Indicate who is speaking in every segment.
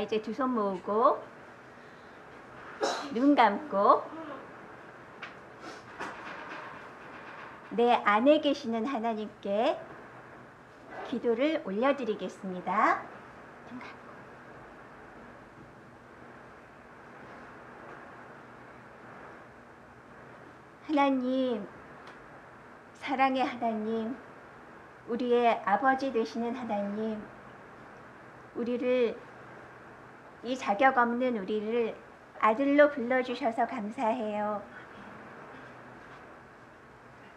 Speaker 1: 이제 두 손 모으고 눈 감고 내 안에 계시는 하나님께 기도를 올려드리겠습니다. 눈 감고. 하나님, 사랑의 하나님, 우리의 아버지 되시는 하나님, 우리를, 이 자격 없는 우리를 아들로 불러주셔서 감사해요.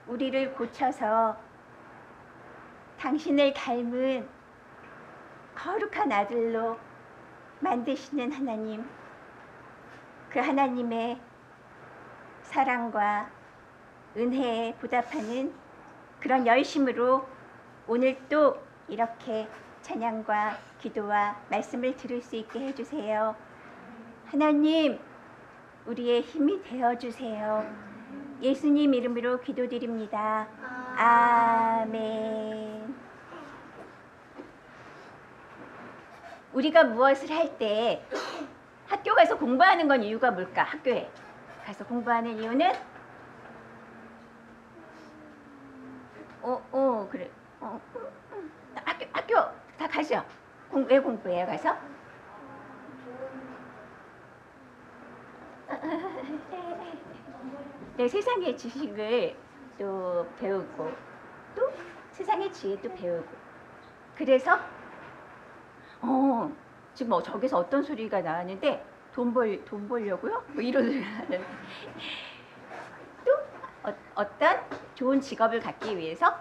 Speaker 1: 우리를 고쳐서 당신을 닮은 거룩한 아들로 만드시는 하나님, 그 하나님의 사랑과 은혜에 보답하는 그런 열심으로 오늘 또 이렇게 찬양과 기도와 말씀을 들을 수 있게 해주세요. 하나님, 우리의 힘이 되어주세요. 예수님 이름으로 기도드립니다. 아멘. 우리가 무엇을 할 때 학교 가서 공부하는 건 이유가 뭘까? 학교에 가서 공부하는 이유는 그래. 학교 다 가죠. 왜 공부해요, 가서? 네, 세상의 지식을 또 배우고 또 세상의 지혜도 배우고. 그래서 지금 뭐 저기서 어떤 소리가 나왔는데 돈 벌려고요? 뭐 이런 소리가 나는데 또 어떤 좋은 직업을 갖기 위해서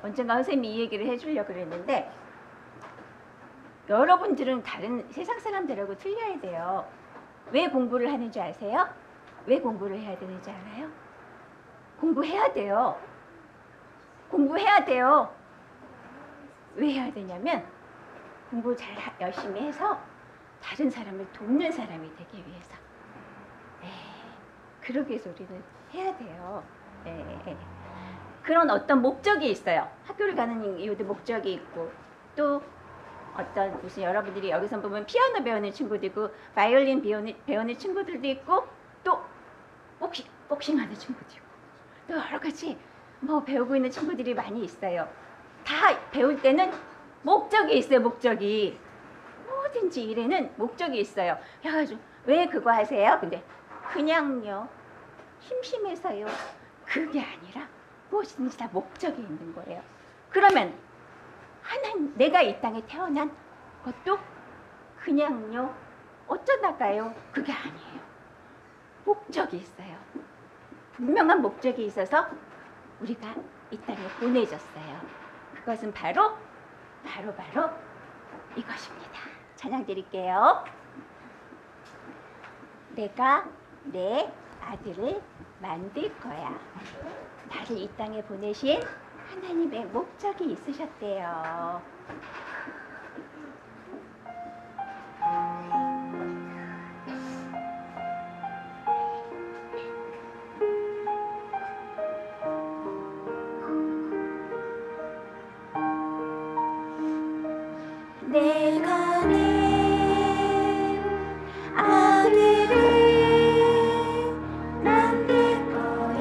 Speaker 1: 언젠가 선생님이 이 얘기를 해주려고 그랬는데, 여러분들은 다른 세상 사람들하고 틀려야 돼요. 왜 공부를 하는지 아세요? 왜 공부를 해야 되는지 알아요? 공부해야 돼요. 공부해야 돼요. 왜 해야 되냐면 공부 잘 열심히 해서 다른 사람을 돕는 사람이 되기 위해서. 그러기 위해서 우리는 해야 돼요. 그런 어떤 목적이 있어요. 학교를 가는 이유도 목적이 있고, 또 어떤 무슨 여러분들이 여기서 보면 피아노 배우는 친구도 있고, 바이올린 배우는 친구들도 있고, 또 복싱하는 친구도 있고, 또 여러 가지 뭐 배우고 있는 친구들이 많이 있어요. 다 배울 때는 목적이 있어요. 목적이. 뭐든지 일에는 목적이 있어요. 그래가지고 왜 그거 하세요? 근데 그냥요, 심심해서요. 그게 아니라 무엇이든지 다 목적이 있는 거예요. 그러면 내가 이 땅에 태어난 것도 그냥요, 어쩌다가요. 그게 아니에요. 목적이 있어요. 분명한 목적이 있어서 우리가 이 땅에 보내졌어요. 그것은 바로 이것입니다. 찬양 드릴게요. 내가 내 아들을 만들 거야. 나를 이 땅에 보내신 하나님의 목적이 있으셨대요. 내가 내 아들을 만들 거야.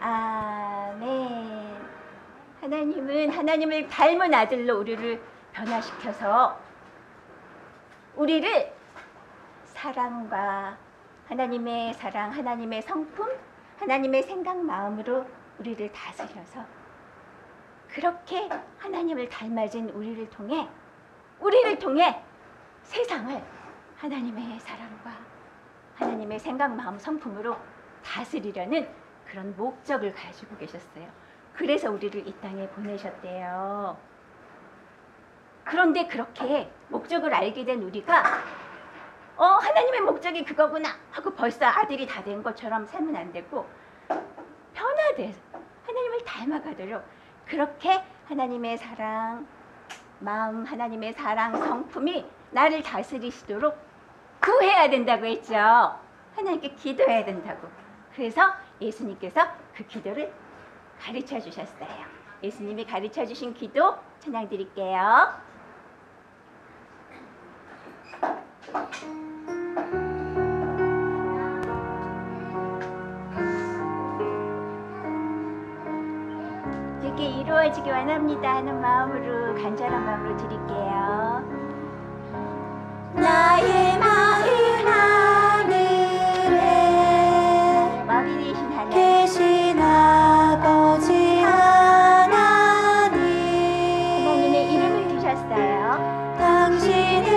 Speaker 1: 아멘. 하나님은 하나님을 닮은 아들로 우리를 변화시켜서 우리를 사랑과 하나님의 사랑, 하나님의 성품, 하나님의 생각, 마음으로 우리를 다스려서 그렇게 하나님을 닮아진 우리를 통해 세상을 하나님의 사랑과 하나님의 생각, 마음, 성품으로 다스리려는 그런 목적을 가지고 계셨어요. 그래서 우리를 이 땅에 보내셨대요. 그런데 그렇게 목적을 알게 된 우리가 하나님의 목적이 그거구나 하고 벌써 아들이 다 된 것처럼 살면 안 되고 변화돼서 하나님을 닮아가도록 그렇게 하나님의 사랑, 마음, 하나님의 사랑, 성품이 나를 다스리시도록 구해야 된다고 했죠. 하나님께 기도해야 된다고. 그래서 예수님께서 그 기도를 가르쳐 주셨어요. 예수님이 가르쳐 주신 기도 찬양 드릴게요. 이렇게 이루어지기 원합니다 하는 마음으로, 간절한 마음으로 드릴게요.
Speaker 2: 나의 마음 하늘에
Speaker 1: 머리 대신 하나님,
Speaker 2: 계신 아버지 하나님,
Speaker 1: 하나님의 이름을 주셨어요.
Speaker 2: 당신의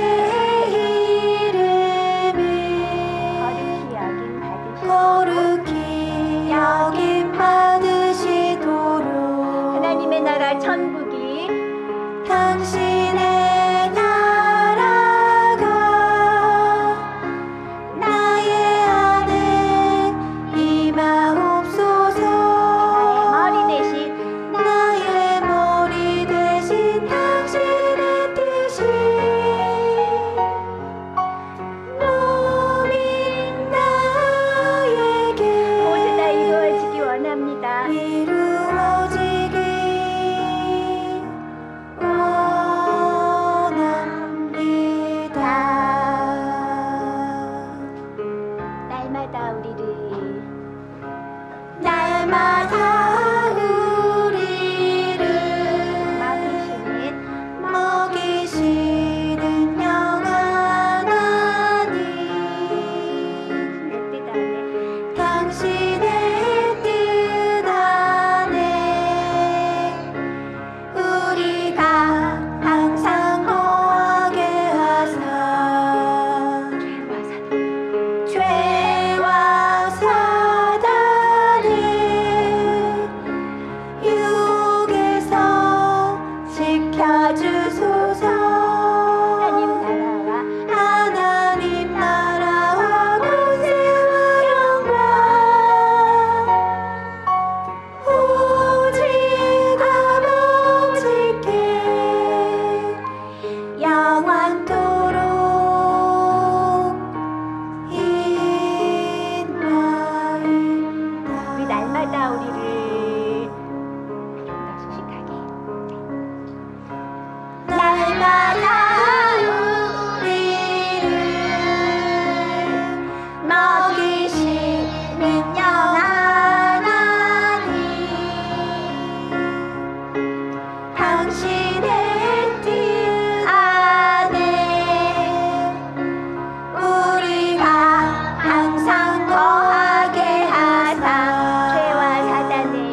Speaker 2: 이름이
Speaker 1: 거룩히 여김
Speaker 2: 받으시도록
Speaker 1: 하나님의 나라 천국이
Speaker 2: 당신의 나라가 나의 안에 임하옵소서.
Speaker 1: 머리 대신
Speaker 2: 나의 머리 대신 당신의 뜻이 몸인 나에게
Speaker 1: 모두 다 이루어지기 원합니다.
Speaker 2: 이루어지기 원합니다.
Speaker 1: 날마다 우리를
Speaker 2: 먹이시는 영원한 하나님,
Speaker 1: 내 뜻 안에
Speaker 2: 당신의 뜻 안에 우리가 항상 거하게 하사 죄와 사단의 유혹에서 지켜주소서. 하나님 나라와 권세와 영광 오직 아버지께 영원토록 있나이다.
Speaker 1: 우리 날마다 우리를 좀 더 수식하게
Speaker 2: 날마다 우리를 먹이시는 영원한 하나님, 당신의 뜻 안에 우리가 항상 거하게 하사
Speaker 1: 죄와 사단의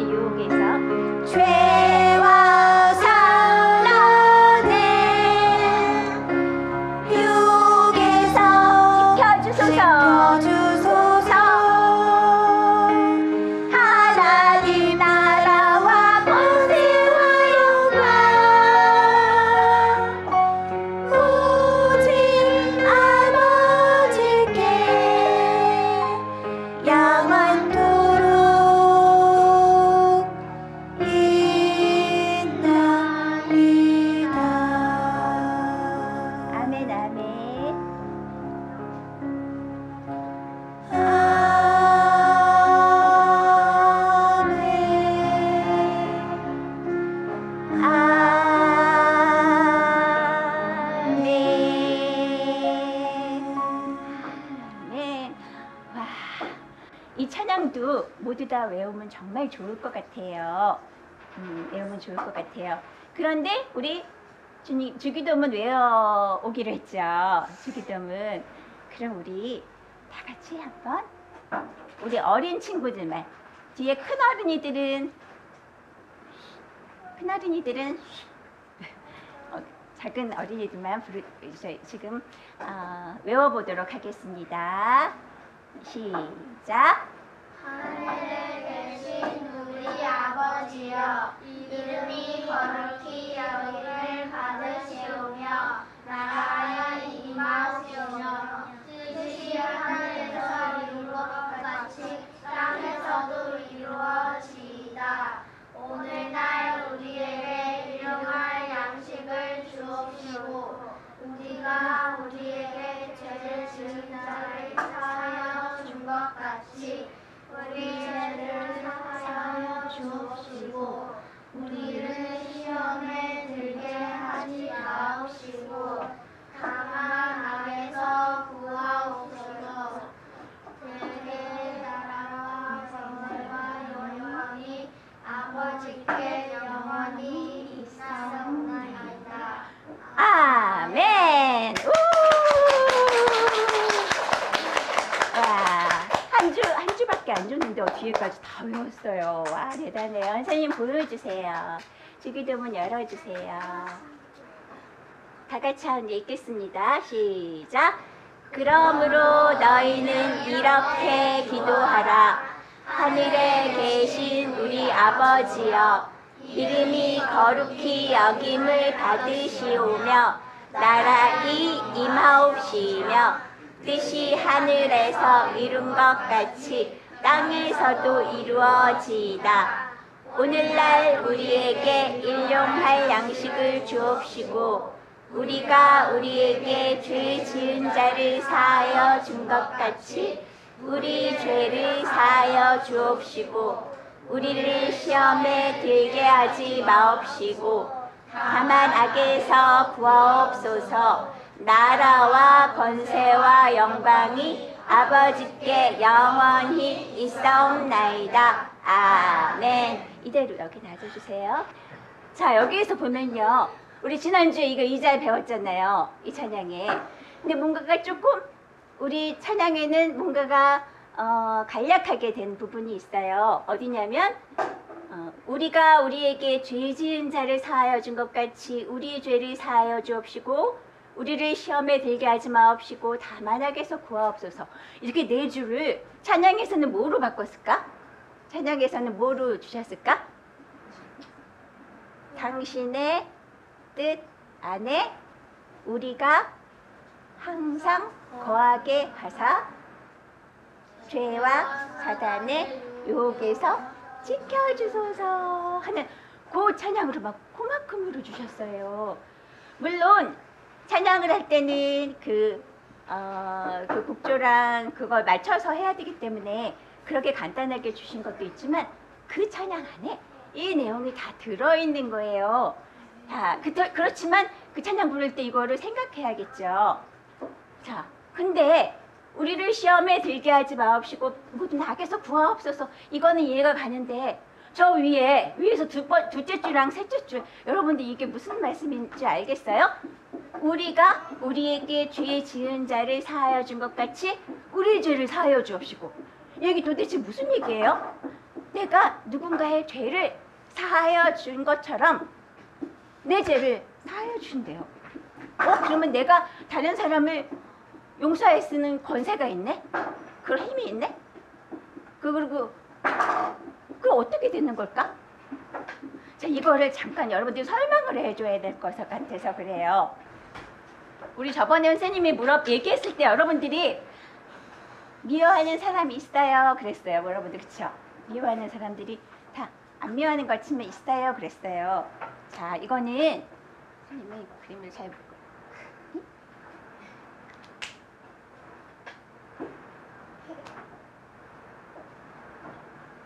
Speaker 1: 모두 다 외우면 정말 좋을 것 같아요. 외우면 좋을 것 같아요. 그런데 우리 주기도문 외워오기로 했죠. 주기도문. 그럼 우리 다 같이 한번 우리 어린 친구들만, 뒤에 큰 어린이들은 작은 어린이들만 지금 외워보도록 하겠습니다. 시작.
Speaker 3: 하늘에 계신 우리 아버지여, 이름이 거룩히 여김을 받으시오며 나라가 임하시오며 뜻이 하늘에서 이룬 것 같이 땅에서도 이루어지이다. 오늘날 우리에게 일용할 양식을 주옵시고 우리가 우리에게 죄를 지은 자를 사하여 준 것 같이 우리 죄를 사하여 주옵시고 우리를 시험에 들게 하지 마옵시고 다만 악에서 구하옵소서. 대개 나라와 권세와 영광이 아버지께 영원히 있사옵나이다.
Speaker 1: 아멘. 와, 한 주밖에 안 줬는데 뒤에까지 다 외웠어요. 와, 대단해요. 선생님 보여주세요. 주기도문 열어주세요. 다 같이 한번 읽겠습니다. 시작. 그러므로 너희는 이렇게 기도하라. 하늘에 계신 우리 아버지여, 이름이 거룩히 여김을 받으시오며 나라이 임하옵시며 뜻이 하늘에서 이룬 것 같이 땅에서도 이루어지이다. 오늘날 우리에게 일용할 양식을 주옵시고 우리가 우리에게 죄 지은 자를 사하여 준 것 같이 우리 죄를 사하여 주옵시고 우리를 시험에 들게 하지 마옵시고 다만 악에서 구하옵소서. 나라와 권세와 영광이 아버지께 영원히 있사옵나이다. 아멘. 이대로 여기 놔둬주세요. 자, 여기에서 보면요, 우리 지난주에 이거 2절 배웠잖아요, 이 찬양에. 근데 뭔가가 조금 우리 찬양에는 뭔가가 간략하게 된 부분이 있어요. 어디냐면 우리가 우리에게 죄 지은 자를 사하여 준 것 같이 우리의 죄를 사하여 주옵시고 우리를 시험에 들게 하지 마옵시고 다만 악에서 구하옵소서. 이렇게 네 줄을 찬양에서는 뭐로 바꿨을까? 찬양에서는 뭐로 주셨을까? 당신의 뜻 안에 우리가 항상 거하게 하사 죄와 사단의 유혹에서 지켜주소서 하는 그 찬양으로 막 그만큼으로 주셨어요. 물론 찬양을 할 때는 그 곡조랑 그걸 맞춰서 해야 되기 때문에 그렇게 간단하게 주신 것도 있지만 그 찬양 안에 이 내용이 다 들어있는 거예요. 자, 그렇지만 그 찬양 부를 때 이거를 생각해야겠죠. 자, 근데 우리를 시험에 들게 하지 마옵시고 모든 악에서 구하옵소서. 이거는 이해가 가는데 저 위에서 둘째 줄랑 셋째 줄, 여러분들 이게 무슨 말씀인지 알겠어요? 우리가 우리에게 죄 지은 자를 사하여 준 것 같이 우리의 죄를 사하여 주옵시고. 이게 도대체 무슨 얘기예요? 내가 누군가의 죄를 사하여 준 것처럼 내 죄를 사하여 주신대요. 그러면 내가 다른 사람을 용서할 수 있는 권세가 있네? 그런 힘이 있네? 그리고 그럼 어떻게 되는 걸까? 자, 이거를 잠깐 여러분들이 설명을 해줘야 될 것 같아서 그래요. 우리 저번에 선생님이 얘기했을 때 여러분들이 미워하는 사람이 있어요 그랬어요. 여러분들 그쵸? 미워하는 사람들이 다 안 미워하는 것 같지만 있어요 그랬어요. 자, 이거는 선생님이 그림을 잘 보고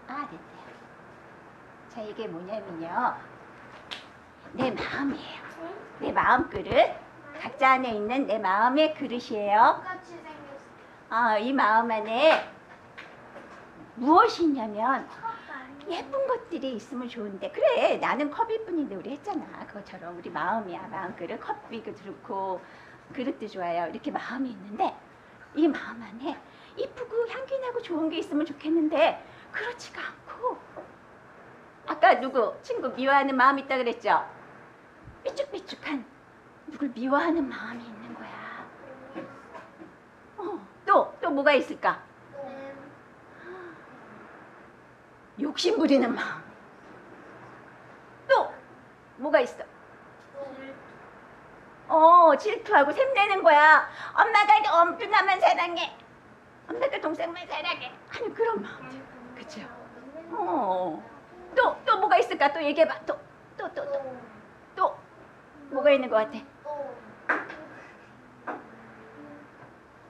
Speaker 1: 됐대요. 자, 이게 뭐냐면요, 내 마음이에요. 내 마음 그릇, 각자 안에 있는 내 마음의 그릇이에요. 이 마음 안에 무엇이 있냐면 예쁜 것들이 있으면 좋은데, 그래 나는 컵일 뿐인데 우리 했잖아. 그것처럼 우리 마음이야. 마음 그릇, 컵이도 좋고 그릇도 좋아요. 이렇게 마음이 있는데 이 마음 안에 이쁘고 향기나고 좋은 게 있으면 좋겠는데 그렇지가 않고, 아까 누구 친구 미워하는 마음이 있다 그랬죠? 삐죽삐죽한 누굴 미워하는 마음이 있는 거야. 또 뭐가 있을까? 욕심 부리는 마음. 또 뭐가 있어? 질투하고 샘내는 거야. 엄마가 누나만 사랑해, 엄마가 동생만 사랑해 하는 그런 마음들. 그쵸? 또 뭐가 있을까? 또 얘기해봐. 또 뭐가 있는 것 같아?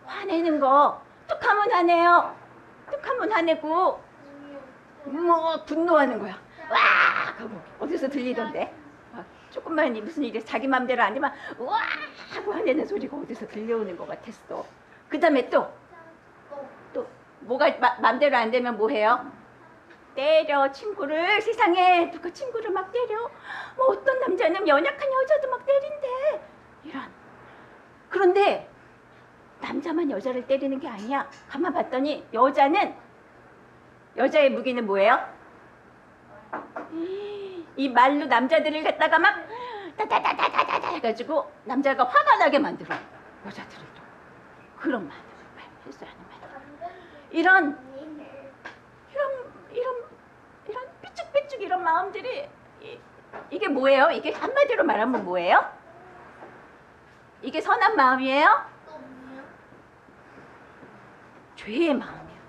Speaker 1: 화내는 거. 툭하면 화내요. 툭하면 화내고 뭐 분노하는 거야. 와! 그거 어디서 들리던데? 조금만 무슨 일이 자기 맘대로 안 되면 와! 하고 화내는 소리가 어디서 들려오는 것 같았어. 그 다음에 또 뭐가 맘대로 안 되면 뭐 해요? 때려. 친구를, 세상에 누가 친구를 막 때려. 뭐 어떤 남자는 연약한 여자도 막 때린대. 이런. 그런데 남자만 여자를 때리는 게 아니야. 가만 봤더니 여자의 무기는 뭐예요? 이 말로 남자들을 갖다가 막 다다다다다다 해가지고 남자가 화가 나게 만들어. 여자들을 또 그런 말, 실수하는 말. 이런 삐죽삐죽 이런 마음들이, 이게 뭐예요? 이게 한마디로 말하면 뭐예요? 이게 선한 마음이에요? 죄의 마음이야.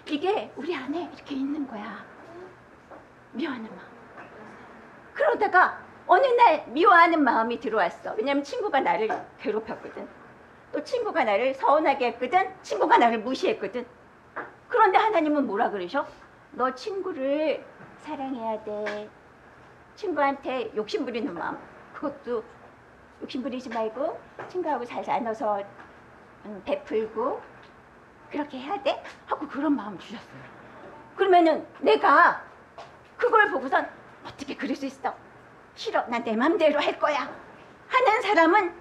Speaker 1: 이게 우리 안에 이렇게 있는 거야. 미워하는 마음. 그러다가 어느 날 미워하는 마음이 들어왔어. 왜냐면 친구가 나를 괴롭혔거든. 또 친구가 나를 서운하게 했거든. 친구가 나를 무시했거든. 그런데 하나님은 뭐라 그러셔? 너 친구를 사랑해야 돼. 친구한테 욕심 부리는 마음, 그것도 욕심 부리지 말고 친구하고 잘 나눠서 베풀고 그렇게 해야 돼? 하고 그런 마음 주셨어요. 그러면은 내가 그걸 보고선 어떻게 그럴 수 있어? 싫어. 난 내 맘대로 할 거야 하는 사람은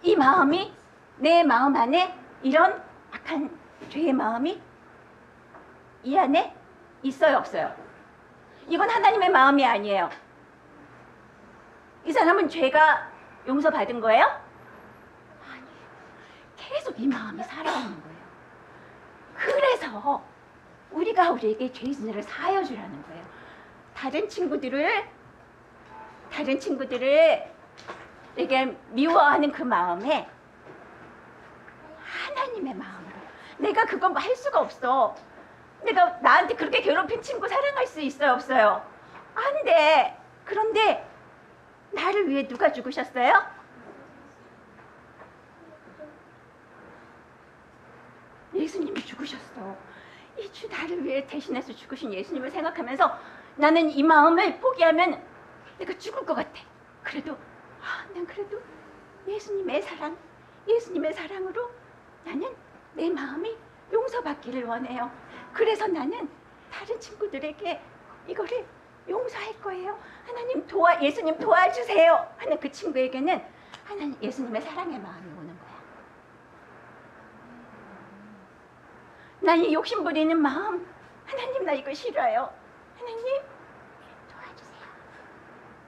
Speaker 1: 이 마음이, 내 마음 안에 이런 악한 죄의 마음이 이 안에 있어요, 없어요? 이건 하나님의 마음이 아니에요. 이 사람은 죄가 용서받은 거예요? 아니에요. 계속 이 마음이 살아오는 거예요. 그래서 우리가 우리에게 죄 진을 사하여 주라는 거예요. 다른 친구들을 내게 미워하는 그 마음에 하나님의 마음으로, 내가 그거 할 수가 없어. 내가 나한테 그렇게 괴롭힌 친구 사랑할 수 있어요, 없어요? 안 돼. 그런데 나를 위해 누가 죽으셨어요? 예수님이 죽으셨어. 이 주 나를 위해 대신해서 죽으신 예수님을 생각하면서 나는 이 마음을 포기하면 내가 죽을 것 같아. 그래도 난 그래도 예수님의 사랑으로 나는 내 마음이 용서받기를 원해요. 그래서 나는 다른 친구들에게 이거를 용서할 거예요. 하나님 예수님 도와주세요 하는 그 친구에게는 하나님 예수님의 사랑의 마음이 오는 거야. 난 이 욕심 부리는 마음, 하나님 나 이거 싫어요. 하나님 도와주세요.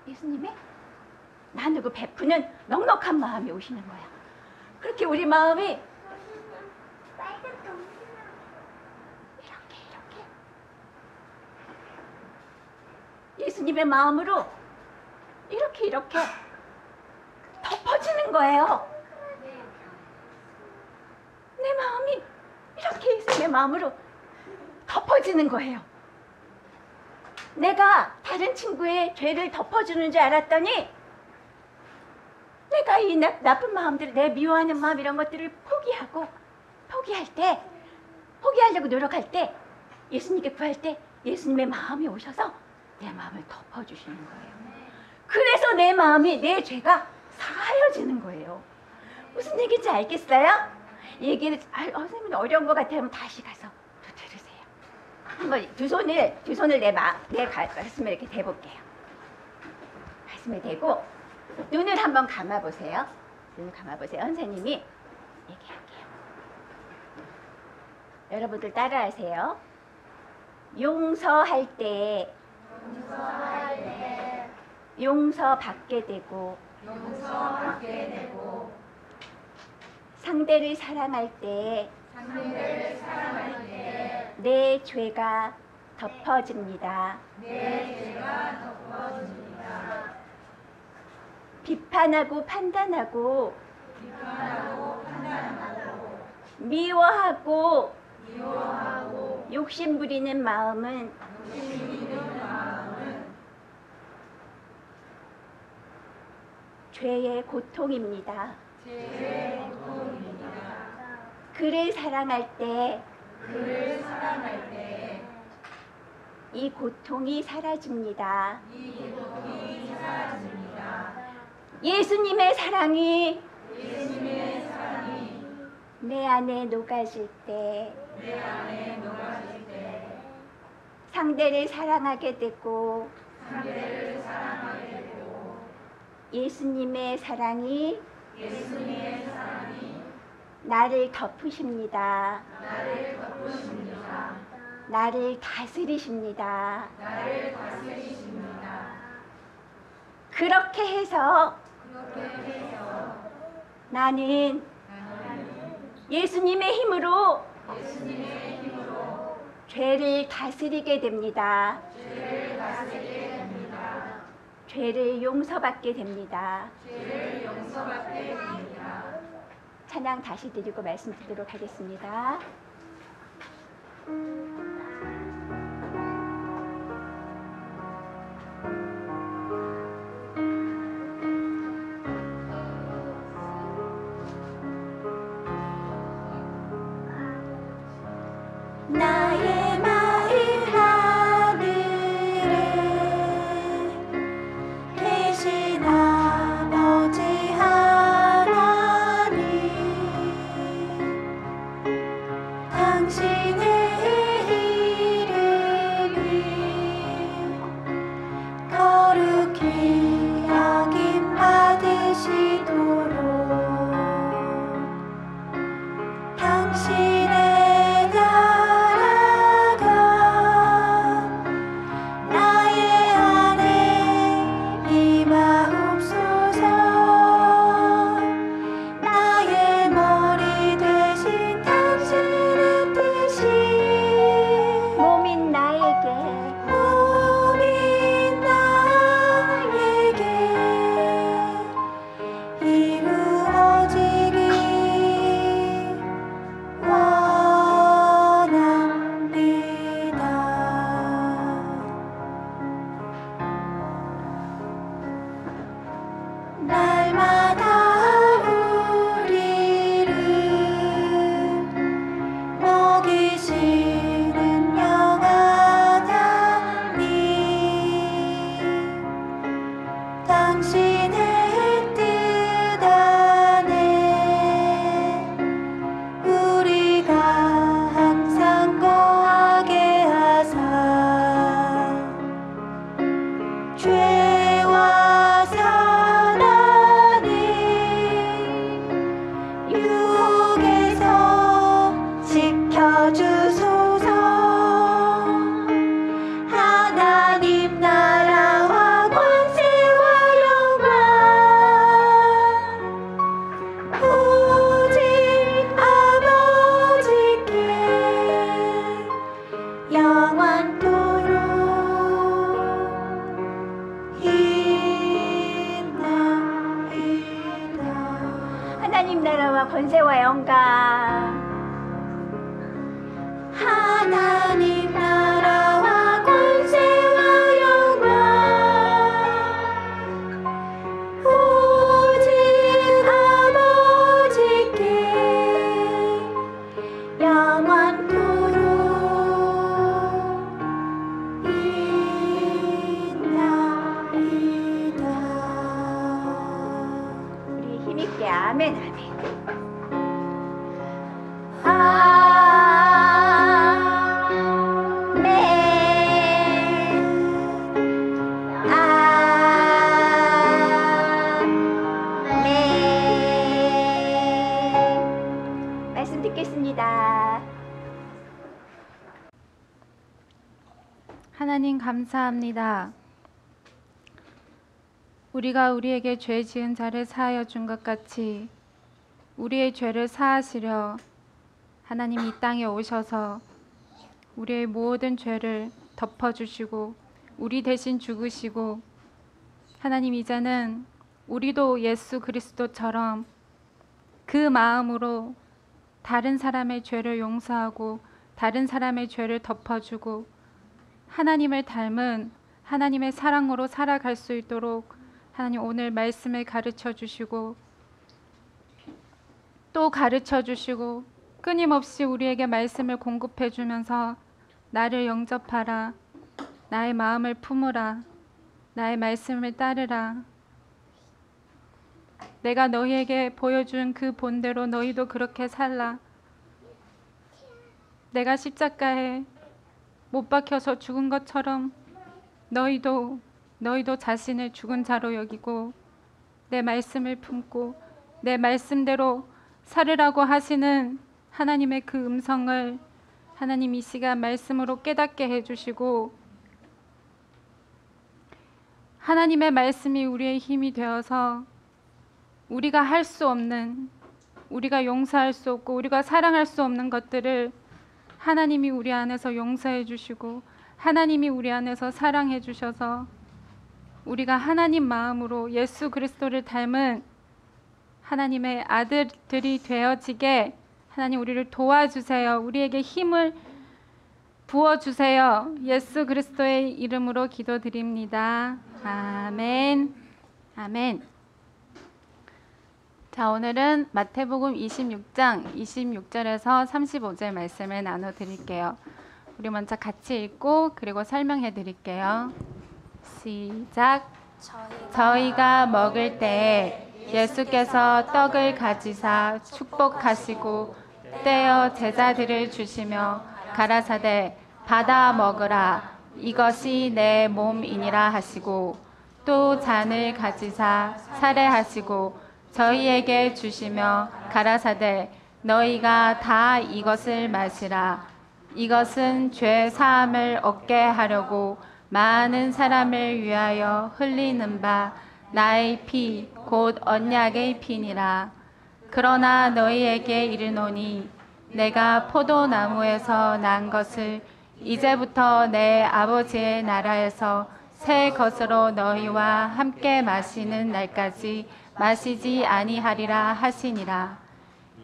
Speaker 1: 예수님의 나누고 베푸는 넉넉한 마음이 오시는 거야. 그렇게 우리 마음이 이렇게 예수님의 마음으로 이렇게 덮어지는 거예요. 내 마음이 이렇게 예수님의 마음으로 덮어지는 거예요. 내가 다른 친구의 죄를 덮어주는 줄 알았더니 내가 이 나쁜 마음들, 내 미워하는 마음 이런 것들을 포기하려고 노력할 때, 예수님께 구할 때 예수님의 마음이 오셔서 내 마음을 덮어주시는 거예요. 그래서 내 마음이, 내 죄가 사하여지는 거예요. 무슨 얘기인지 알겠어요? 얘기를 선생님 어려운 것 같으면 다시 가서 또 들으세요. 한번 두 손을 내 가슴에 이렇게 대볼게요. 가슴에 대고 눈을 한번 감아보세요. 눈 감아보세요. 선생님이 얘기할게요. 여러분들 따라하세요. 용서할 때 용서받게 되고 상대를 사랑할 때 내 죄가 덮어집니다. 비판하고 판단하고 미워하고 욕심 부리는 마음은 죄의 고통입니다. 그를 사랑할 때 이 고통이 사라집니다. 예수님의 사랑이 내 안에 녹아질 때 상대를 사랑하게 되고 예수님의 사랑이 나를 덮으십니다. 나를 다스리십니다. 그렇게 해서 나는 예수님의 힘으로 죄를 다스리게 됩니다. 죄를 용서받게 됩니다. 찬양 다시 드리고 말씀 드리도록 하겠습니다.
Speaker 2: 나의 마음 하늘에 계신 아버지 하나님, 당신의 이름이 거룩히 여김 받으시도록 당신의
Speaker 1: 하나님 나라와 권세와 영광
Speaker 2: 하나님 나라와 권세와 영광 오직 아버지께 영원토록 있나이다.
Speaker 1: 우리 힘있게 아멘 아멘.
Speaker 2: 아멘.
Speaker 4: 감사합니다. 우리가 우리에게 죄 지은 자를 사하여 준 것 같이 우리의 죄를 사하시려 하나님이 이 땅에 오셔서 우리의 모든 죄를 덮어주시고 우리 대신 죽으시고, 하나님 이제는 우리도 예수 그리스도처럼 그 마음으로 다른 사람의 죄를 용서하고 다른 사람의 죄를 덮어주고 하나님을 닮은 하나님의 사랑으로 살아갈 수 있도록 하나님 오늘 말씀을 가르쳐 주시고 또 가르쳐 주시고 끊임없이 우리에게 말씀을 공급해 주면서 나를 영접하라, 나의 마음을 품으라, 나의 말씀을 따르라, 내가 너희에게 보여준 그 본대로 너희도 그렇게 살라, 내가 십자가에 못 박혀서 죽은 것처럼 너희도 자신을 죽은 자로 여기고 내 말씀을 품고 내 말씀대로 살으라고 하시는 하나님의 그 음성을 하나님 이 시간 말씀으로 깨닫게 해주시고, 하나님의 말씀이 우리의 힘이 되어서 우리가 할 수 없는, 우리가 용서할 수 없고 우리가 사랑할 수 없는 것들을 하나님이 우리 안에서 용서해 주시고 하나님이 우리 안에서 사랑해 주셔서 우리가 하나님 마음으로 예수 그리스도를 닮은 하나님의 아들들이 되어지게 하나님 우리를 도와주세요. 우리에게 힘을 부어주세요. 예수 그리스도의 이름으로 기도드립니다. 아멘. 아멘. 자, 오늘은 마태복음 26장 26절에서 35절 말씀을 나눠드릴게요. 우리 먼저 같이 읽고 그리고 설명해 드릴게요. 시작. 저희가 먹을 때에 예수께서 떡을 가지사 축복하시고 떼어 제자들을 주시며 가라사대 받아 먹으라, 이것이 내 몸이니라 하시고 또 잔을 가지사 살해하시고 저희에게 주시며 가라사대 너희가 다 이것을 마시라, 이것은 죄 사함을 얻게 하려고 많은 사람을 위하여 흘리는 바 나의 피 곧 언약의 피니라. 그러나 너희에게 이르노니 내가 포도나무에서 난 것을 이제부터 내 아버지의 나라에서 새 것으로 너희와 함께 마시는 날까지 마시지 아니하리라 하시니라.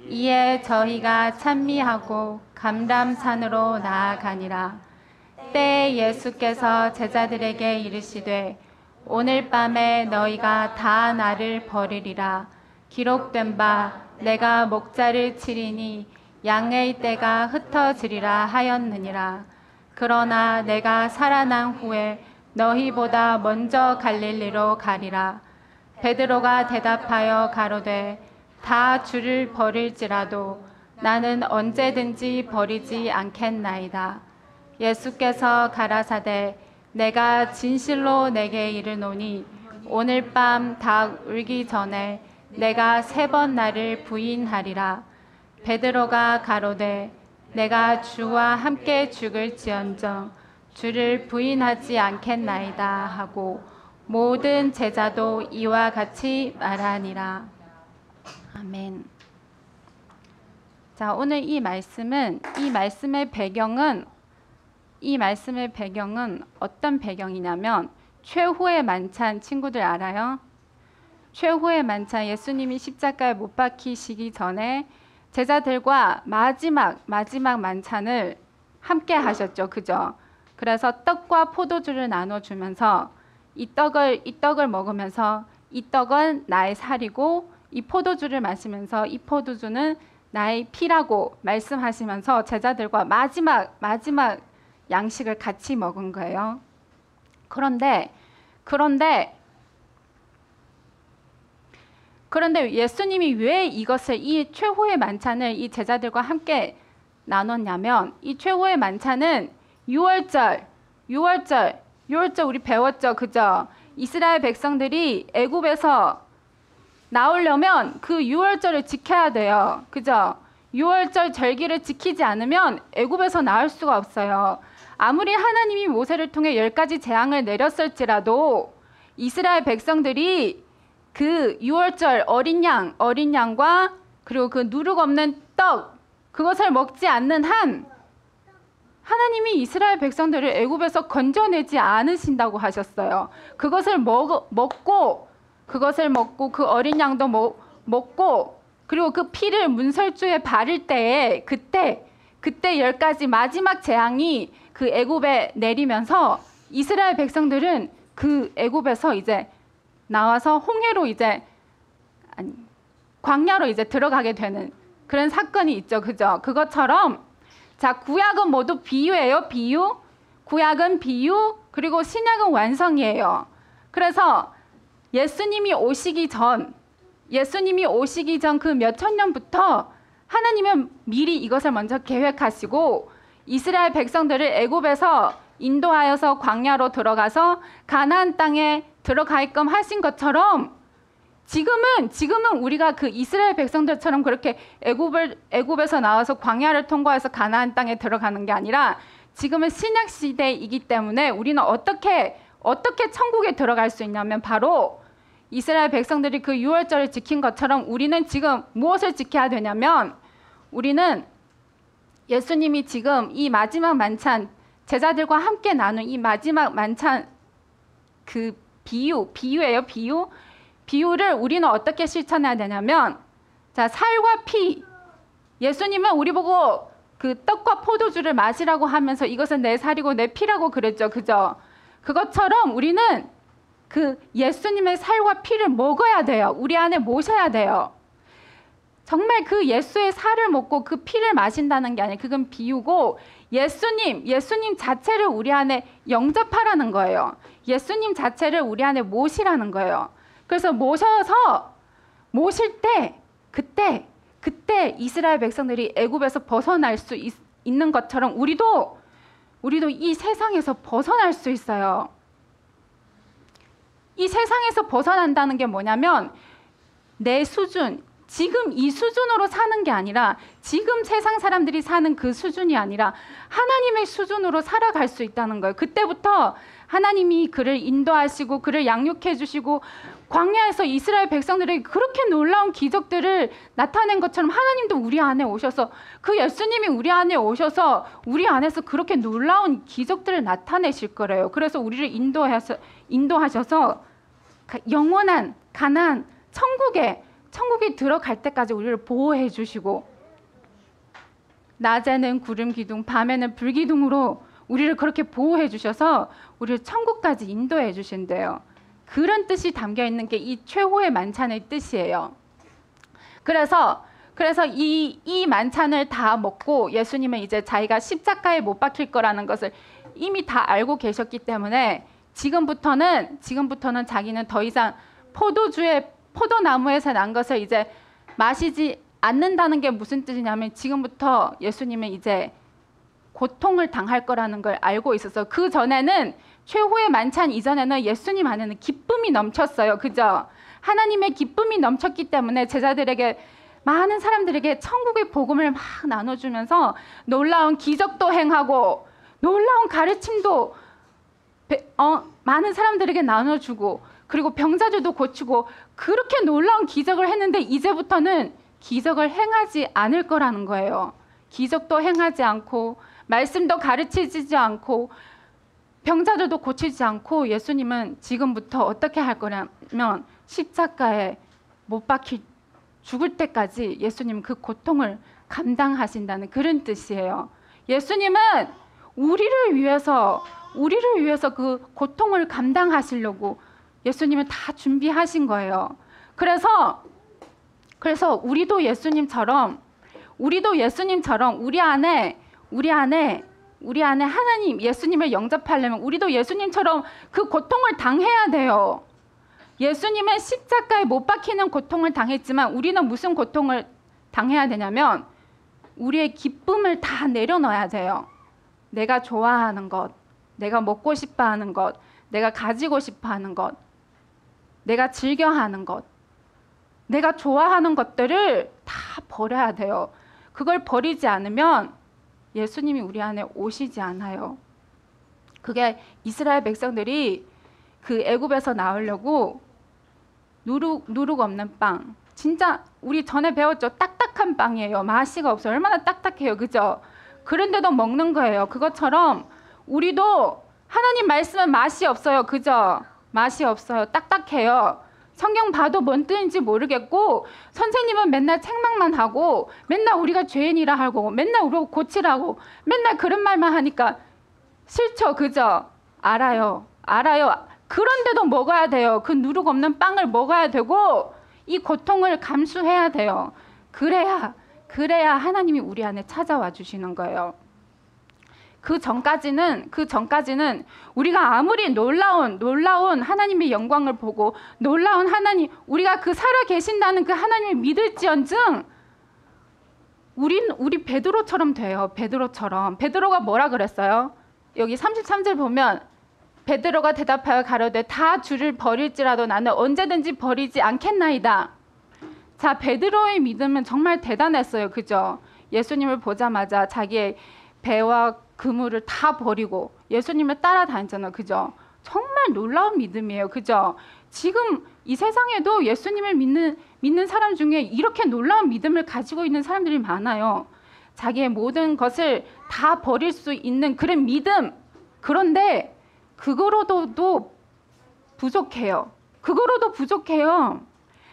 Speaker 4: 이에 저희가 찬미하고 감람산으로 나아가니라. 때에 예수께서 제자들에게 이르시되 오늘 밤에 너희가 다 나를 버리리라. 기록된 바 내가 목자를 치리니 양의 떼가 흩어지리라 하였느니라. 그러나 내가 살아난 후에 너희보다 먼저 갈릴리로 가리라. 베드로가 대답하여 가로되 다 주를 버릴지라도 나는 언제든지 버리지 않겠나이다. 예수께서 가라사대 내가 진실로 내게 이르노니 오늘 밤 닭 울기 전에 내가 3번 나를 부인하리라. 베드로가 가로되 내가 주와 함께 죽을지언정 주를 부인하지 않겠나이다 하고 모든 제자도 이와 같이 말하니라. 아멘. 자, 오늘 이 말씀의 배경은 어떤 배경이냐면 최후의 만찬, 친구들 알아요? 최후의 만찬, 예수님이 십자가에 못 박히시기 전에 제자들과 마지막 만찬을 함께 하셨죠. 그죠? 그래서 떡과 포도주를 나눠주면서 이 떡을 먹으면서 이 떡은 나의 살이고 이 포도주를 마시면서 이 포도주는 나의 피라고 말씀하시면서 제자들과 마지막 양식을 같이 먹은 거예요. 그런데 예수님이 왜 이것을, 이 최후의 만찬을 이 제자들과 함께 나눴냐면, 이 최후의 만찬은 6월절 우리 배웠죠, 그죠? 이스라엘 백성들이 애굽에서 나오려면 그 6월절을 지켜야 돼요, 그죠? 6월절 절기를 지키지 않으면 애굽에서 나올 수가 없어요. 아무리 하나님이 모세를 통해 10가지 재앙을 내렸을지라도 이스라엘 백성들이 그 유월절 어린 양과 그리고 그 누룩 없는 떡, 그것을 먹지 않는 한 하나님이 이스라엘 백성들을 애굽에서 건져내지 않으신다고 하셨어요. 그것을 먹고 그 어린 양도 먹고 그리고 그 피를 문설주에 바를 때에 그때 10가지 마지막 재앙이 그 애굽에 내리면서 이스라엘 백성들은 그 애굽에서 이제 나와서 홍해로 광야로 이제 들어가게 되는 그런 사건이 있죠. 그죠? 그것처럼 자, 구약은 모두 비유예요. 비유. 구약은 비유, 그리고 신약은 완성이에요. 그래서 예수님이 오시기 전 그 몇천 년부터 하나님은 미리 이것을 먼저 계획하시고 이스라엘 백성들을 애굽에서 인도하여서 광야로 들어가서 가나안 땅에 들어가게끔 하신 것처럼 지금은 우리가 그 이스라엘 백성들처럼 그렇게 애굽에서 나와서 광야를 통과해서 가나안 땅에 들어가는 게 아니라 지금은 신약 시대이기 때문에 우리는 어떻게 천국에 들어갈 수 있냐면 바로 이스라엘 백성들이 그 유월절을 지킨 것처럼 우리는 지금 무엇을 지켜야 되냐면 우리는 예수님이 지금 이 마지막 만찬 제자들과 함께 나눈 이 마지막 만찬 그 비유예요. 비유를 우리는 어떻게 실천해야 되냐면 자, 살과 피. 예수님은 우리 보고 그 떡과 포도주를 마시라고 하면서 이것은 내 살이고 내 피라고 그랬죠. 그죠? 그것처럼 우리는 그 예수님의 살과 피를 먹어야 돼요. 우리 안에 모셔야 돼요. 정말 그 예수의 살을 먹고 그 피를 마신다는 게 아니에요. 그건 비유고 예수님 자체를 우리 안에 영접하라는 거예요. 예수님 자체를 우리 안에 모시라는 거예요. 그래서 모실 때 그때 이스라엘 백성들이 애굽에서 벗어날 수 있는 것처럼 우리도 이 세상에서 벗어날 수 있어요. 이 세상에서 벗어난다는 게 뭐냐면 내 수준, 지금 이 수준으로 사는 게 아니라 지금 세상 사람들이 사는 그 수준이 아니라 하나님의 수준으로 살아갈 수 있다는 거예요. 그때부터 하나님이 그를 인도하시고 그를 양육해 주시고 광야에서 이스라엘 백성들에게 그렇게 놀라운 기적들을 나타낸 것처럼 하나님도 우리 안에 오셔서 그 예수님이 우리 안에 오셔서 우리 안에서 그렇게 놀라운 기적들을 나타내실 거래요. 그래서 우리를 인도하셔서 영원한 가나안 천국에 들어갈 때까지 우리를 보호해 주시고 낮에는 구름 기둥, 밤에는 불 기둥으로 우리를 그렇게 보호해 주셔서 우리를 천국까지 인도해 주신대요. 그런 뜻이 담겨 있는 게 이 최후의 만찬의 뜻이에요. 그래서 이 만찬을 다 먹고 예수님은 이제 자기가 십자가에 못 박힐 거라는 것을 이미 다 알고 계셨기 때문에 지금부터는 자기는 더 이상 포도나무에서 난 것을 이제 마시지 않는다는 게 무슨 뜻이냐면 지금부터 예수님은 이제 고통을 당할 거라는 걸 알고 있어서 그 전에는 최후의 만찬 이전에는 예수님 안에는 기쁨이 넘쳤어요. 그죠? 하나님의 기쁨이 넘쳤기 때문에 제자들에게 많은 사람들에게 천국의 복음을 막 나눠주면서 놀라운 기적도 행하고 놀라운 가르침도 많은 사람들에게 나눠주고 그리고 병자들도 고치고 그렇게 놀라운 기적을 했는데 이제부터는 기적을 행하지 않을 거라는 거예요. 기적도 행하지 않고 말씀도 가르치지 않고 병자들도 고치지 않고 예수님은 지금부터 어떻게 할 거냐면 십자가에 못 박혀 죽을 때까지 예수님은 그 고통을 감당하신다는 그런 뜻이에요. 예수님은 우리를 위해서 그 고통을 감당하시려고 예수님은 다 준비하신 거예요. 그래서 우리도 예수님처럼 우리 안에 하나님 예수님을 영접하려면 우리도 예수님처럼 그 고통을 당해야 돼요. 예수님은 십자가에 못 박히는 고통을 당했지만 우리는 무슨 고통을 당해야 되냐면 우리의 기쁨을 다 내려놔야 돼요. 내가 좋아하는 것, 내가 먹고 싶어 하는 것, 내가 가지고 싶어 하는 것, 내가 즐겨하는 것, 내가 좋아하는 것들을 다 버려야 돼요. 그걸 버리지 않으면 예수님이 우리 안에 오시지 않아요. 그게 이스라엘 백성들이 그 애굽에서 나오려고 누룩 없는 빵. 진짜 우리 전에 배웠죠. 딱딱한 빵이에요. 맛이가 없어요. 얼마나 딱딱해요. 그죠? 그런데도 먹는 거예요. 그것처럼 우리도 하나님 말씀은 맛이 없어요. 그죠? 맛이 없어요. 딱딱해요. 성경 봐도 뭔 뜻인지 모르겠고 선생님은 맨날 책망만 하고 맨날 우리가 죄인이라 하고 맨날 우리 고치라고 맨날 그런 말만 하니까 싫죠. 그죠? 알아요. 그런데도 먹어야 돼요. 그 누룩 없는 빵을 먹어야 되고 이 고통을 감수해야 돼요. 그래야 하나님이 우리 안에 찾아와 주시는 거예요. 그 전까지는 우리가 아무리 놀라운 하나님의 영광을 보고 놀라운 하나님, 우리가 그 살아 계신다는 그 하나님을 믿을지언정 우리 베드로처럼 돼요. 베드로가 뭐라 그랬어요? 여기 33절 보면 베드로가 대답하여 가로되 다 주를 버릴지라도 나는 언제든지 버리지 않겠나이다. 자, 베드로의 믿음은 정말 대단했어요. 그죠? 예수님을 보자마자 자기의 배와 그물을 다 버리고 예수님을 따라다녔잖아요. 그죠? 정말 놀라운 믿음이에요. 그죠? 지금 이 세상에도 예수님을 믿는 사람 중에 이렇게 놀라운 믿음을 가지고 있는 사람들이 많아요. 자기의 모든 것을 다 버릴 수 있는 그런 믿음. 그런데 그거로도 부족해요.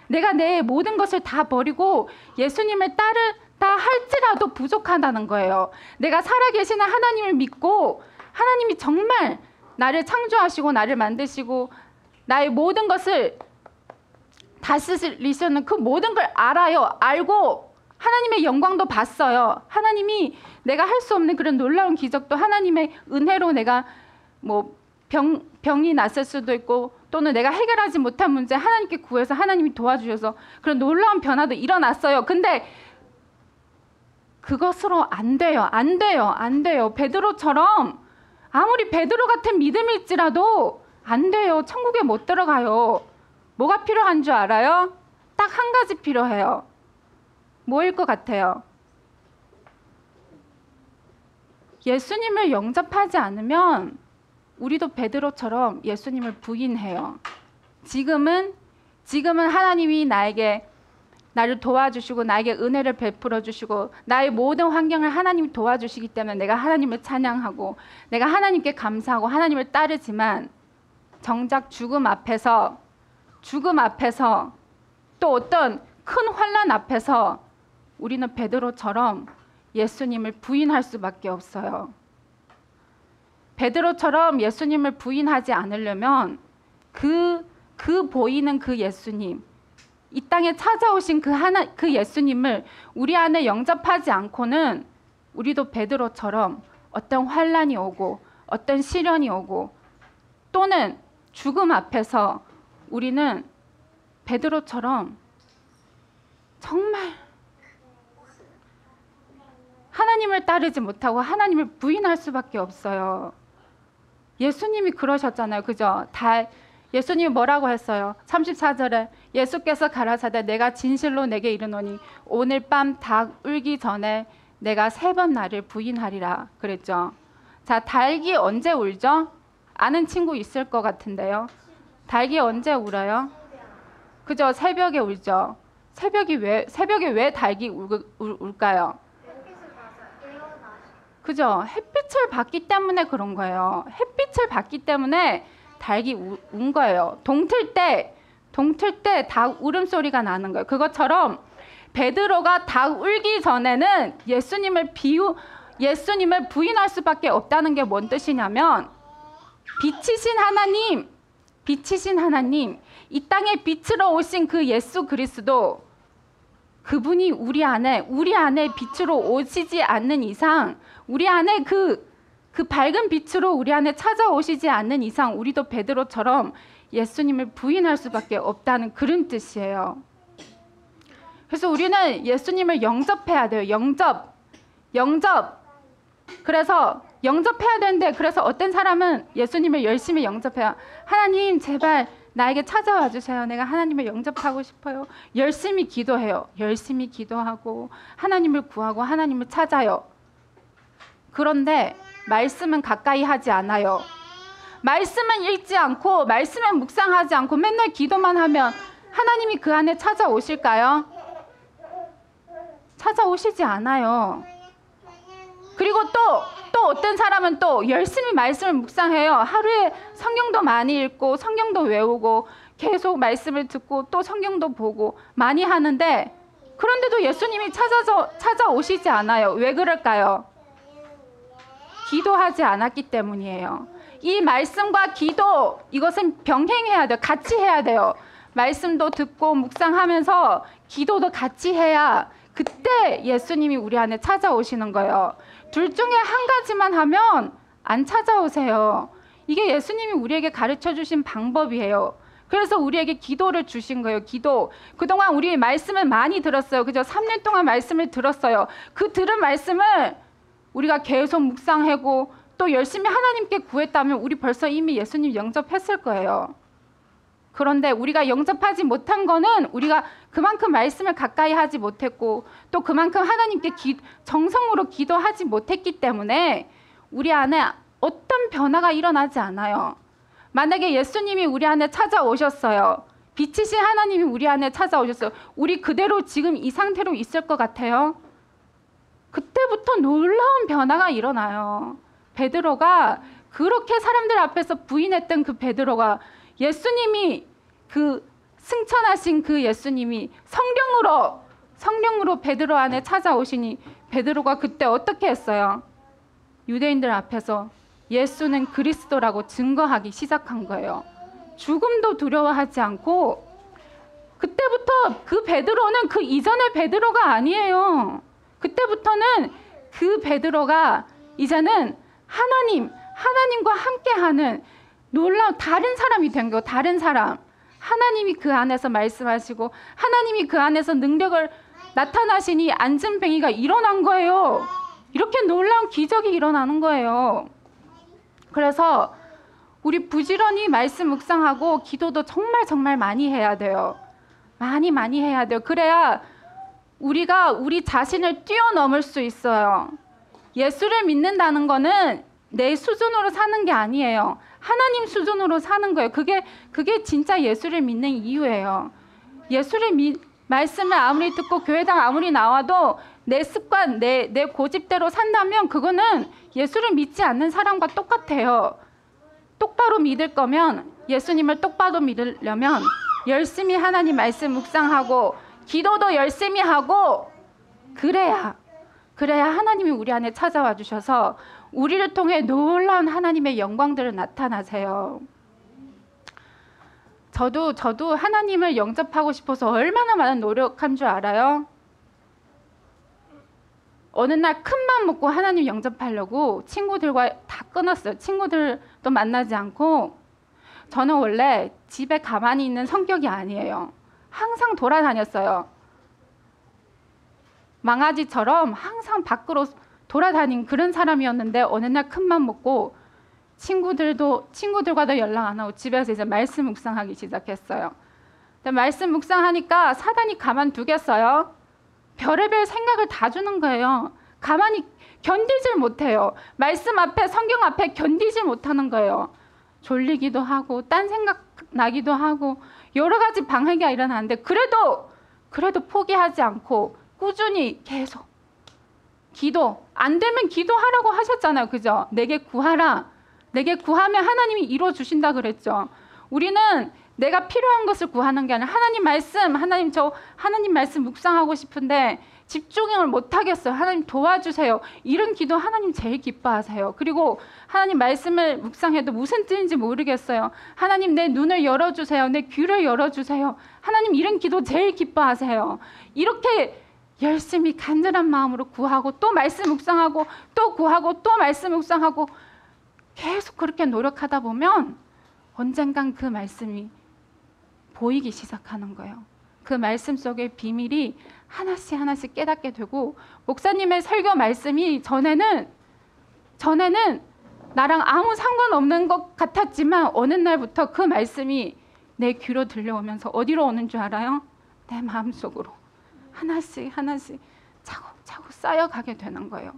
Speaker 4: 내가 내 모든 것을 다 버리고 예수님을 따르다 할지라도 부족하다는 거예요. 내가 살아계시는 하나님을 믿고 하나님이 정말 나를 창조하시고 나를 만드시고 나의 모든 것을 다스리시는 그 모든 걸 알고 하나님의 영광도 봤어요. 하나님이 내가 할 수 없는 그런 놀라운 기적도 하나님의 은혜로 내가 뭐 병이 났을 수도 있고 또는 내가 해결하지 못한 문제 하나님께 구해서 하나님이 도와주셔서 그런 놀라운 변화도 일어났어요. 근데 그것으로 안 돼요. 베드로처럼 아무리 베드로 같은 믿음일지라도 안 돼요. 천국에 못 들어가요. 뭐가 필요한 줄 알아요? 딱 한 가지 필요해요. 뭐일 것 같아요? 예수님을 영접하지 않으면 우리도 베드로처럼 예수님을 부인해요. 지금은 하나님이 나를 도와주시고 나에게 은혜를 베풀어 주시고 나의 모든 환경을 하나님이 도와주시기 때문에 내가 하나님을 찬양하고 내가 하나님께 감사하고 하나님을 따르지만 정작 죽음 앞에서 또 어떤 큰 환난 앞에서 우리는 베드로처럼 예수님을 부인할 수밖에 없어요. 베드로처럼 예수님을 부인하지 않으려면 그 보이는 그 예수님, 이 땅에 찾아오신 그 예수님을 우리 안에 영접하지 않고는 우리도 베드로처럼 어떤 환난이 오고 어떤 시련이 오고 또는 죽음 앞에서 우리는 베드로처럼 정말 하나님을 따르지 못하고 하나님을 부인할 수밖에 없어요. 예수님이 그러셨잖아요. 그죠? 예수님이 뭐라고 했어요? 34절에 예수께서 가라사대 내가 진실로 내게 이르노니 오늘 밤 닭 울기 전에 내가 3번 나를 부인하리라 그랬죠. 자, 닭이 언제 울죠? 아는 친구 있을 것 같은데요. 닭이 언제 울어요? 그죠? 새벽에 울죠. 새벽에 왜 닭이 울까요? 그죠? 햇빛을 받기 때문에 그런 거예요. 햇빛을 받기 때문에 닭이 운 거예요. 동틀 때 닭 울음소리가 나는 거예요. 그것처럼 베드로가 닭 울기 전에는 예수님을 부인할 수밖에 없다는 게 뭔 뜻이냐면 빛이신 하나님, 이 땅에 빛으로 오신 그 예수 그리스도 그분이 우리 안에 빛으로 오시지 않는 이상 우리 안에 그 밝은 빛으로 우리 안에 찾아오시지 않는 이상 우리도 베드로처럼 예수님을 부인할 수밖에 없다는 그런 뜻이에요. 그래서 우리는 예수님을 영접해야 돼요. 영접. 그래서 영접해야 되는데 그래서 어떤 사람은 예수님을 열심히 영접해요. 하나님 제발 나에게 찾아와 주세요. 내가 하나님을 영접하고 싶어요. 열심히 기도해요. 열심히 기도하고 하나님을 구하고 하나님을 찾아요. 그런데 말씀은 가까이 하지 않아요. 말씀은 읽지 않고 말씀은 묵상하지 않고 맨날 기도만 하면 하나님이 그 안에 찾아오실까요? 찾아오시지 않아요. 그리고 또 어떤 사람은 또 열심히 말씀을 묵상해요. 하루에 성경도 많이 읽고 성경도 외우고 계속 말씀을 듣고 또 성경도 보고 많이 하는데 그런데도 예수님이 찾아오시지 않아요. 왜 그럴까요? 기도하지 않았기 때문이에요. 이 말씀과 기도, 이것은 병행해야 돼요. 같이 해야 돼요. 말씀도 듣고 묵상하면서 기도도 같이 해야 그때 예수님이 우리 안에 찾아오시는 거예요. 둘 중에 한 가지만 하면 안 찾아오세요. 이게 예수님이 우리에게 가르쳐 주신 방법이에요. 그래서 우리에게 기도를 주신 거예요. 기도. 그동안 우리 말씀을 많이 들었어요. 그죠? 3년 동안 말씀을 들었어요. 그 들은 말씀을 우리가 계속 묵상하고 또 열심히 하나님께 구했다면 우리 벌써 이미 예수님 영접했을 거예요. 그런데 우리가 영접하지 못한 거는 우리가 그만큼 말씀을 가까이 하지 못했고 또 그만큼 하나님께 정성으로 기도하지 못했기 때문에 우리 안에 어떤 변화가 일어나지 않아요. 만약에 예수님이 우리 안에 찾아오셨어요. 빛이신 하나님이 우리 안에 찾아오셨어요. 우리 그대로 지금 이 상태로 있을 것 같아요? 그때부터 놀라운 변화가 일어나요. 베드로가 그렇게 사람들 앞에서 부인했던 그 베드로가 예수님이 그 승천하신 그 예수님이 성령으로 베드로 안에 찾아오시니 베드로가 그때 어떻게 했어요? 유대인들 앞에서 예수는 그리스도라고 증거하기 시작한 거예요. 죽음도 두려워하지 않고 그때부터 그 베드로는 그 이전의 베드로가 아니에요. 그때부터는 그 베드로가 이제는 하나님과 함께하는 놀라운 다른 사람이 된 거예요. 다른 사람. 하나님이 그 안에서 말씀하시고 하나님이 그 안에서 능력을 나타나시니 안진뱅이가 일어난 거예요. 이렇게 놀라운 기적이 일어나는 거예요. 그래서 우리 부지런히 말씀 묵상하고 기도도 정말 많이 해야 돼요. 많이 해야 돼요. 그래야 우리가 우리 자신을 뛰어넘을 수 있어요. 예수를 믿는다는 거는 내 수준으로 사는 게 아니에요. 하나님 수준으로 사는 거예요. 그게 진짜 예수를 믿는 이유예요. 말씀을 아무리 듣고 교회당 아무리 나와도 내 습관, 내 고집대로 산다면 그거는 예수를 믿지 않는 사람과 똑같아요. 똑바로 믿을 거면 예수님을 똑바로 믿으려면 열심히 하나님 말씀 묵상하고 기도도 열심히 하고 그래야 하나님이 우리 안에 찾아와 주셔서 우리를 통해 놀라운 하나님의 영광들을 나타나세요. 저도 하나님을 영접하고 싶어서 얼마나 많은 노력한 줄 알아요? 어느 날 큰맘 먹고 하나님 영접하려고 친구들과 다 끊었어요. 친구들도 만나지 않고. 저는 원래 집에 가만히 있는 성격이 아니에요. 항상 돌아다녔어요. 망아지처럼 항상 밖으로 돌아다닌 그런 사람이었는데 어느 날 큰맘 먹고 친구들과도 연락 안 하고 집에서 이제 말씀 묵상하기 시작했어요. 근데 말씀 묵상하니까 사단이 가만두겠어요? 별의별 생각을 다 주는 거예요. 가만히 견디질 못해요. 말씀 앞에, 성경 앞에 견디질 못하는 거예요. 졸리기도 하고 딴 생각 나기도 하고 여러 가지 방해가 일어나는데 그래도 포기하지 않고 꾸준히 계속 기도. 안 되면 기도하라고 하셨잖아요. 그죠? 내게 구하라. 내게 구하면 하나님이 이루어주신다 그랬죠. 우리는 내가 필요한 것을 구하는 게 아니라 하나님 말씀 묵상하고 싶은데 집중을 못하겠어요. 하나님 도와주세요. 이런 기도 하나님 제일 기뻐하세요. 그리고 하나님 말씀을 묵상해도 무슨 뜻인지 모르겠어요. 하나님 내 눈을 열어주세요. 내 귀를 열어주세요. 하나님 이런 기도 제일 기뻐하세요. 이렇게 열심히 간절한 마음으로 구하고 또 말씀 묵상하고 또 구하고 또 말씀 묵상하고 계속 그렇게 노력하다 보면 언젠간 그 말씀이 보이기 시작하는 거예요. 그 말씀 속의 비밀이 하나씩 깨닫게 되고 목사님의 설교 말씀이 전에는 나랑 아무 상관없는 것 같았지만 어느 날부터 그 말씀이 내 귀로 들려오면서 어디로 오는 줄 알아요? 내 마음속으로 하나씩 차곡차곡 쌓여가게 되는 거예요.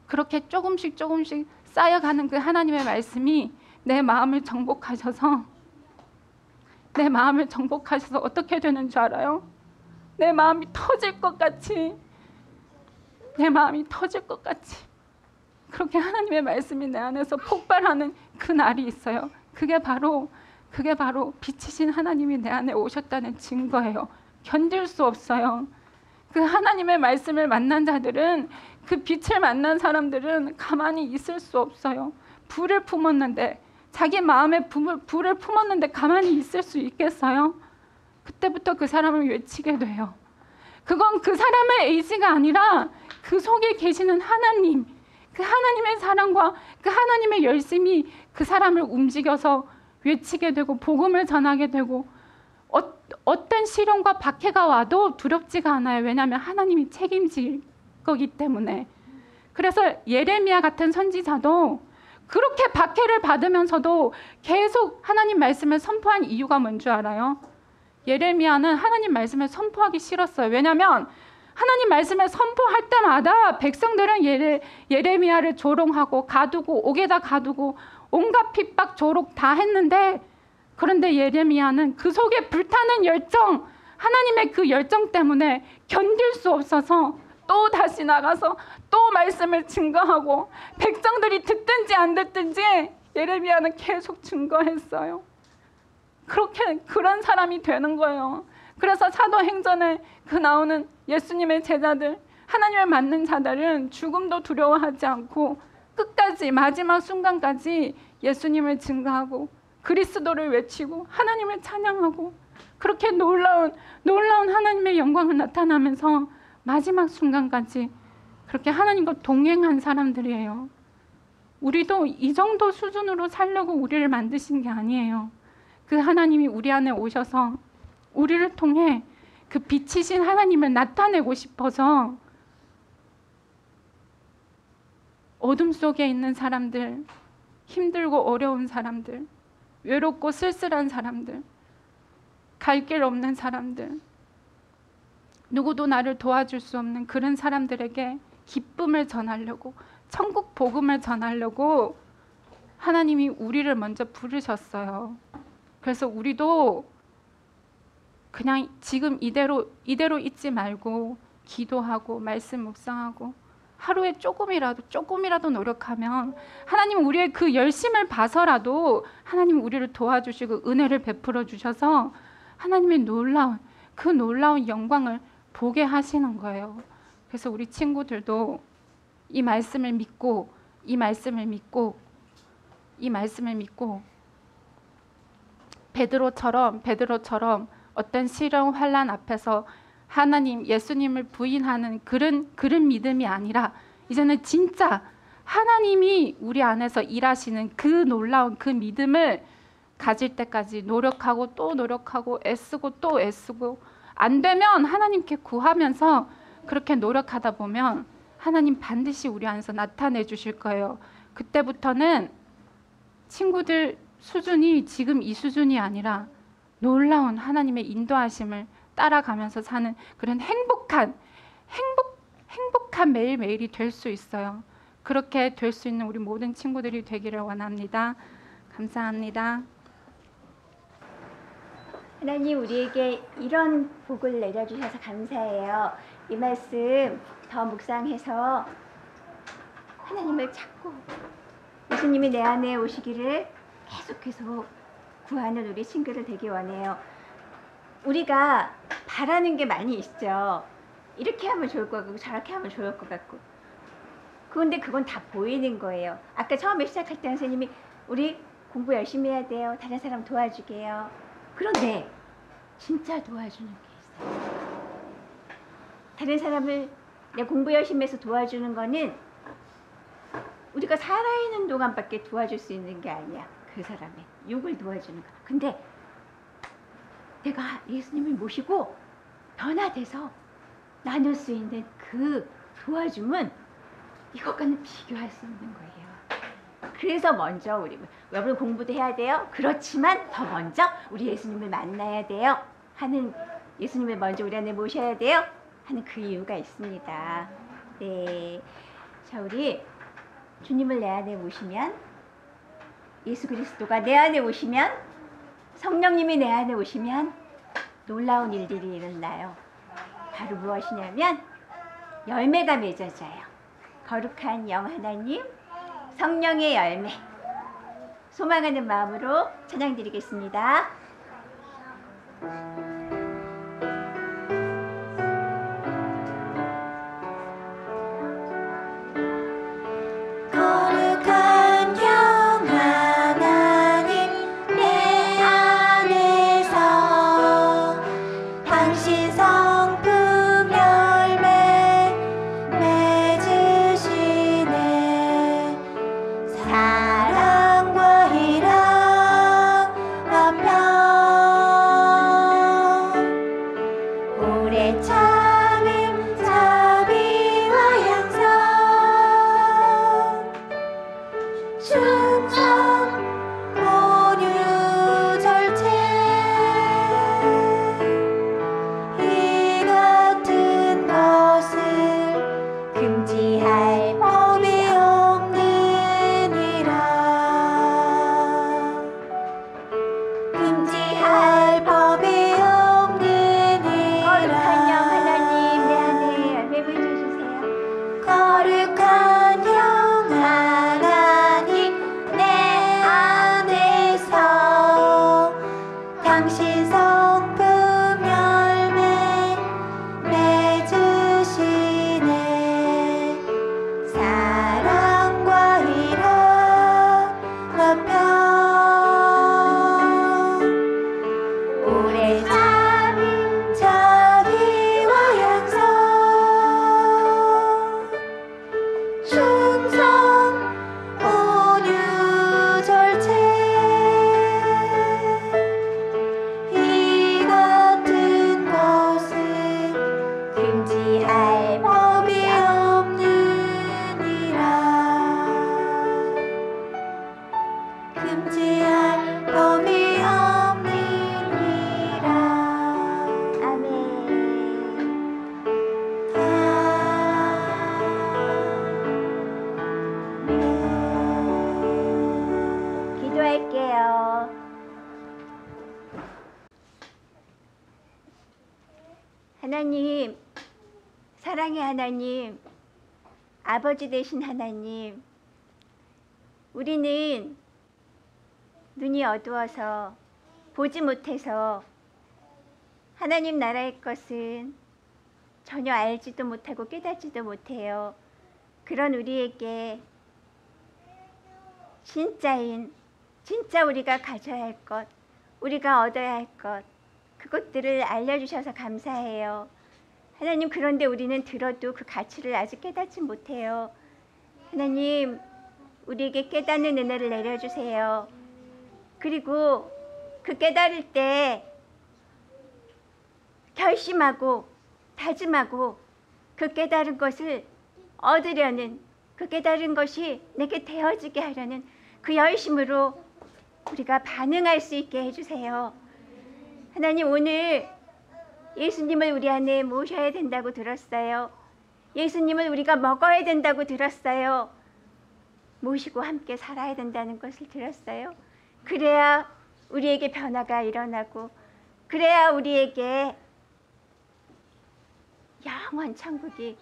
Speaker 4: 그렇게 조금씩 쌓여가는 그 하나님의 말씀이 내 마음을 정복하셔서 어떻게 되는 줄 알아요? 내 마음이 터질 것 같이 그렇게 하나님의 말씀이 내 안에서 폭발하는 그 날이 있어요. 그게 바로 빛이신 하나님이 내 안에 오셨다는 증거예요. 견딜 수 없어요. 그 하나님의 말씀을 만난 자들은, 그 빛을 만난 사람들은 가만히 있을 수 없어요. 불을 품었는데, 자기 마음에 불을 품었는데 가만히 있을 수 있겠어요? 그때부터 그 사람을 외치게 돼요. 그건 그 사람의 의지가 아니라 그 속에 계시는 하나님, 그 하나님의 사랑과 그 하나님의 열심이 그 사람을 움직여서 외치게 되고 복음을 전하게 되고, 어떤 시련과 박해가 와도 두렵지가 않아요. 왜냐하면 하나님이 책임질 거기 때문에. 그래서 예레미야 같은 선지자도 그렇게 박해를 받으면서도 계속 하나님 말씀을 선포한 이유가 뭔 줄 알아요? 예레미야는 하나님 말씀을 선포하기 싫었어요. 왜냐하면 하나님 말씀을 선포할 때마다 백성들은 예레미야를 조롱하고 가두고 옥에다 가두고 온갖 핍박 조롱 다 했는데, 그런데 예레미야는 그 속에 불타는 열정, 하나님의 그 열정 때문에 견딜 수 없어서 또 다시 나가서 또 말씀을 증거하고, 백성들이 듣든지 안 듣든지 예레미야는 계속 증거했어요. 그런 사람이 되는 거예요. 그래서 사도행전에 그 나오는 예수님의 제자들, 하나님을 만난 자들은 죽음도 두려워하지 않고 끝까지 마지막 순간까지 예수님을 증거하고 그리스도를 외치고 하나님을 찬양하고, 그렇게 놀라운 하나님의 영광을 나타나면서 마지막 순간까지 그렇게 하나님과 동행한 사람들이에요. 우리도 이 정도 수준으로 살려고 우리를 만드신 게 아니에요. 그 하나님이 우리 안에 오셔서 우리를 통해 그 빛이신 하나님을 나타내고 싶어서 어둠 속에 있는 사람들, 힘들고 어려운 사람들, 외롭고 쓸쓸한 사람들, 갈 길 없는 사람들, 누구도 나를 도와줄 수 없는 그런 사람들에게 기쁨을 전하려고, 천국 복음을 전하려고 하나님이 우리를 먼저 부르셨어요. 그래서 우리도 그냥 지금 이대로 있지 말고 기도하고 말씀 묵상하고 하루에 조금이라도 노력하면 하나님 우리의 그 열심을 봐서라도 하나님 우리를 도와주시고 은혜를 베풀어 주셔서 하나님의 놀라운 영광을 보게 하시는 거예요. 그래서 우리 친구들도 이 말씀을 믿고 베드로처럼 어떤 시련 환난 앞에서 하나님 예수님을 부인하는 그런 믿음이 아니라, 이제는 진짜 하나님이 우리 안에서 일하시는 그 놀라운 그 믿음을 가질 때까지 노력하고 또 노력하고 애쓰고 또 애쓰고, 안 되면 하나님께 구하면서 그렇게 노력하다 보면 하나님 반드시 우리 안에서 나타내 주실 거예요. 그때부터는 친구들 수준이 지금 이 수준이 아니라 놀라운 하나님의 인도하심을 따라가면서 사는 그런 행복한 매일매일이 될 수 있어요. 그렇게 될 수 있는 우리 모든 친구들이 되기를 원합니다. 감사합니다.
Speaker 1: 하나님 우리에게 이런 복을 내려주셔서 감사해요. 이 말씀 더 묵상해서 하나님을 찾고 예수님이 내 안에 오시기를 계속 구하는 우리 친구들 되기 원해요. 우리가 바라는 게 많이 있죠. 이렇게 하면 좋을 것 같고 저렇게 하면 좋을 것 같고. 그런데 그건 다 보이는 거예요. 아까 처음에 시작할 때 선생님이 우리 공부 열심히 해야 돼요. 다른 사람 도와주게요. 그런데 진짜 도와주는 게 있어요. 다른 사람을 내 공부 열심히 해서 도와주는 거는 우리가 살아있는 동안밖에 도와줄 수 있는 게 아니야. 그 사람의 육을 도와주는 거. 근데 내가 예수님을 모시고 변화돼서 나눌 수 있는 그 도와줌은 이것과는 비교할 수 있는 거예요. 그래서 먼저 우리 여러분 공부도 해야 돼요. 그렇지만 더 먼저 우리 예수님을 만나야 돼요. 하는, 예수님을 먼저 우리 안에 모셔야 돼요. 하는 그 이유가 있습니다. 네, 자 우리 주님을 내 안에 모시면 예수 그리스도가 내 안에 오시면, 성령님이 내 안에 오시면 놀라운 일들이 일어나요. 바로 무엇이냐면 열매가 맺어져요. 거룩한 영 하나님, 성령의 열매. 소망하는 마음으로 찬양 드리겠습니다.
Speaker 2: 거룩한 영 하나님 내 안에서 당신 성품 열매 맺으시네. 사랑과 희락 화평 오래 참음 자비와 양성 충성 온유 절제 이 같은 것을 금지할 법이 없느니라. 금지할 법이 없느니라.
Speaker 1: 거룩한 영 하나님 내 안에 열매 맺어주세요.
Speaker 2: 거룩한 영 하나님 내 안에서 당신 성품 열매 맺으시네. 사랑과 희락 화평 오래 참은 자비와 양성 충성 온유 절제 이 같은 것은 금지할 법이 없느니라. 금지할 법이 없느니라.
Speaker 1: 아멘. 기도할게요. 하나님, 사랑의 하나님, 아버지 되신 하나님, 우리는 눈이 어두워서 보지 못해서 하나님 나라의 것은 전혀 알지도 못하고 깨닫지도 못해요. 그런 우리에게 진짜 우리가 가져야 할 것, 우리가 얻어야 할 것, 그것들을 알려주셔서 감사해요. 하나님, 그런데 우리는 들어도 그 가치를 아직 깨닫지 못해요. 하나님, 우리에게 깨닫는 은혜를 내려주세요. 그리고 그 깨달을 때 결심하고 다짐하고 그 깨달은 것을 얻으려는, 그 깨달은 것이 내게 되어지게 하려는 그 열심으로 우리가 반응할 수 있게 해주세요. 하나님, 오늘 예수님을 우리 안에 모셔야 된다고 들었어요. 예수님을 우리가 먹어야 된다고 들었어요. 모시고 함께 살아야 된다는 것을 들었어요. 그래야 우리에게 변화가 일어나고, 그래야 우리에게 영원 천국이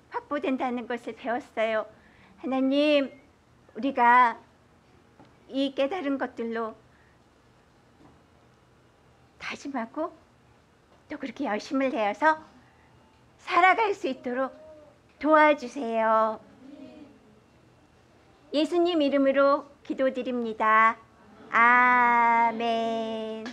Speaker 1: 확보된다는 것을 배웠어요. 하나님, 우리가 이 깨달은 것들로 다짐하고 또 그렇게 열심을 내어서 살아갈 수 있도록 도와주세요. 예수님 이름으로 기도드립니다. 아멘.